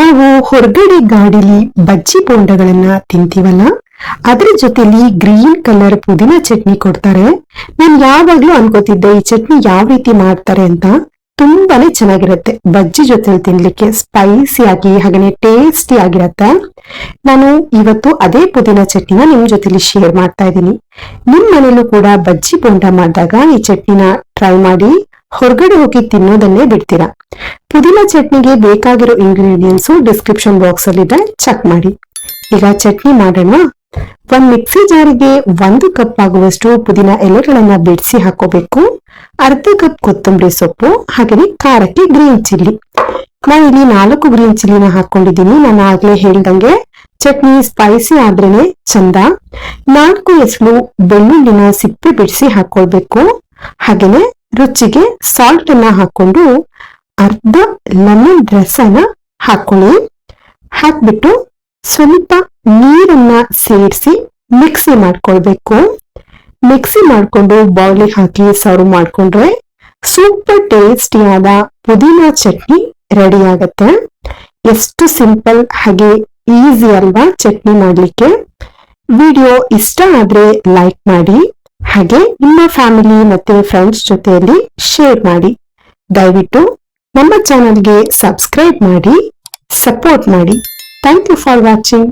ನಾವು ಹೊರಗಡೆ ಗಾಡಿಲಿ ಬಜ್ಜಿ ಬೋಂಡಗಳನ್ನ ತಿಂತೀವಲ್ಲ, ಅದ್ರ ಜೊತೆಲಿ ಗ್ರೀನ್ ಕಲರ್ ಪುದೀನ ಚಟ್ನಿ ಕೊಡ್ತಾರೆ. ನಾನು ಯಾವಾಗ್ಲೂ ಅನ್ಕೋತಿದ್ದೆ ಈ ಚಟ್ನಿ ಯಾವ ರೀತಿ ಮಾಡ್ತಾರೆ ಅಂತ. ತುಂಬಾನೇ ಚೆನ್ನಾಗಿರುತ್ತೆ ಬಜ್ಜಿ ಜೊತೆ ತಿನ್ಲಿಕ್ಕೆ, ಸ್ಪೈಸಿ ಆಗಿ ಹಾಗೇನೆ ಟೇಸ್ಟಿ ಆಗಿರತ್ತೆ. ನಾನು ಇವತ್ತು ಅದೇ ಪುದೀನ ಚಟ್ನಿನ ನಿಮ್ ಜೊತೆಲಿ ಶೇರ್ ಮಾಡ್ತಾ ಇದ್ದೀನಿ. ನಿಮ್ ಮನೇಲೂ ಕೂಡ ಬಜ್ಜಿ ಬೋಂಡ ಮಾಡಿದಾಗ ಈ ಚಟ್ನಿನ ಟ್ರೈ ಮಾಡಿ, ಹೊರಗಡೆ ಹೋಗಿ ತಿನ್ನೋದನ್ನೇ ಬಿಡ್ತೀರಾ. ಪುದೀನ ಚಟ್ನಿಗೆ ಬೇಕಾಗಿರೋ ಇಂಗ್ರೀಡಿಯೆಂಟ್ಸ್ ಡಿಸ್ಕ್ರಿಪ್ಷನ್ ಬಾಕ್ಸ್ ಅಲ್ಲಿ ಇದೆ, ಚೆಕ್ ಮಾಡಿ. ಈಗ ಚಟ್ನಿ ಮಾಡೋಣ. ಒಂದ್ ಮಿಕ್ಸಿ ಜಾರಿಗೆ 1 ಕಪ್ ಆಗುವಷ್ಟು ಪುದೀನ ಎಲೆಗಳನ್ನ ಬಿಡಿಸಿ ಹಾಕೋಬೇಕು. ಅರ್ಧ ಕಪ್ ಕೊತ್ತಂಬರಿ ಸೊಪ್ಪು, ಹಾಗೆ ಖಾರಕ್ಕೆ ಗ್ರೀನ್ ಚಿಲ್ಲಿ. ನಾನು ಇಲ್ಲಿ 4 ಗ್ರೀನ್ ಚಿಲ್ಲಿನ ಹಾಕೊಂಡಿದ್ದೀನಿ. ನಾನು ಆಗ್ಲೇ ಹೇಳ್ದಂಗೆ ಚಟ್ನಿ ಸ್ಪೈಸಿ ಆದ್ರೇನೆ ಚಂದ. 4 ಎಸಳು ಬೆಳ್ಳುಳ್ಳಿನ ಸಿಪ್ಪೆ ಬಿಡಿಸಿ ಹಾಕೊಳ್ಬೇಕು. ಹಾಗೇನೆ ರುಚಿಗೆ ಸಾಲ್ಟ್ ಅನ್ನ ಹಾಕೊಂಡು ಅರ್ಧ ಲೆಮನ್ ರಸನ ಹಾಕೊಳ್ಳಿ. ಹಾಕ್ಬಿಟ್ಟು ಸ್ವಲ್ಪ ನೀರನ್ನ ಸೇರಿಸಿ ಮಿಕ್ಸಿ ಮಾಡ್ಕೊಳ್ಬೇಕು. ಮಿಕ್ಸಿ ಮಾಡ್ಕೊಂಡು ಬೌಲಿಗೆ ಹಾಕಿ ಸರ್ವ್ ಮಾಡ್ಕೊಂಡ್ರೆ ಸೂಪರ್ ಟೇಸ್ಟಿಯಾದ ಪುದೀನ ಚಟ್ನಿ ರೆಡಿ ಆಗತ್ತೆ. ಎಷ್ಟು ಸಿಂಪಲ್ ಹಾಗೆ ಈಸಿ ಅಲ್ವಾ ಚಟ್ನಿ ಮಾಡ್ಲಿಕ್ಕೆ. ವಿಡಿಯೋ ಇಷ್ಟ ಆದ್ರೆ ಲೈಕ್ ಮಾಡಿ, ಹಾಗೆ ನಿಮ್ಮ ಫ್ಯಾಮಿಲಿ ಮತ್ತೆ ಫ್ರೆಂಡ್ಸ್ ಜೊತೆಯಲ್ಲಿ ಶೇರ್ ಮಾಡಿ. ದಯವಿಟ್ಟು ನಮ್ಮ ಚಾನಲ್ಗೆ ಸಬ್ಸ್ಕ್ರೈಬ್ ಮಾಡಿ, ಸಪೋರ್ಟ್ ಮಾಡಿ. Thank you for watching.